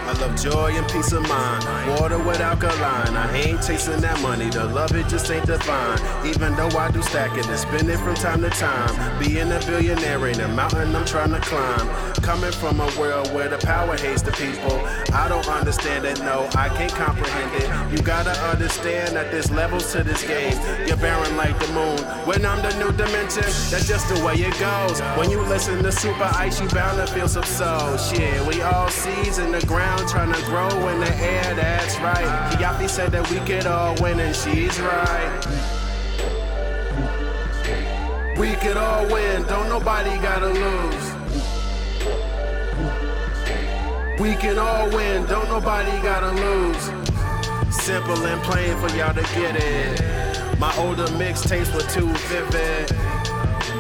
I love joy and peace of mind, water with alkaline. I ain't chasing that money, the love it just ain't divine. Even though I do stack it and spend it from time to time. Being a billionaire ain't a mountain I'm trying to climb. Coming from a world where the power hates the people, I don't understand it, no, I can't comprehend it. You gotta understand that there's levels to this game. You're barren like the moon, when I'm the new dimension, that's just the way it goes. When you listen to Super Ice, you bound to feel some soul. Shit, we all seeds in the ground trying to grow in the air, that's right. Kiapi said that we could all win and she's right. We could all win, don't nobody gotta lose. We can all win, don't nobody gotta lose. Simple and plain for y'all to get it. My older mixtapes were too vivid.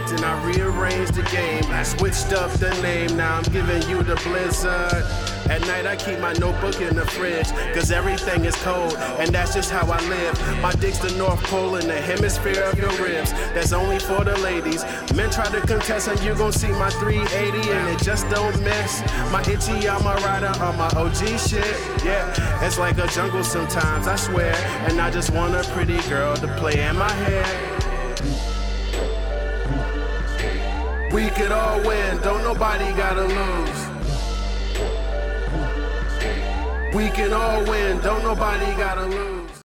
Then I rearranged the game, switched up the name, now I'm giving you the blizzard. At night I keep my notebook in the fridge, cause everything is cold, and that's just how I live. My dick's the North Pole in the hemisphere of your ribs. That's only for the ladies. Men try to contest and you gon' see my 380 and it just don't miss. My itchy, I'm a rider on my OG shit. Yeah, it's like a jungle sometimes, I swear. And I just want a pretty girl to play in my hair. We could all win, don't nobody gotta lose. We can all win, don't nobody gotta lose.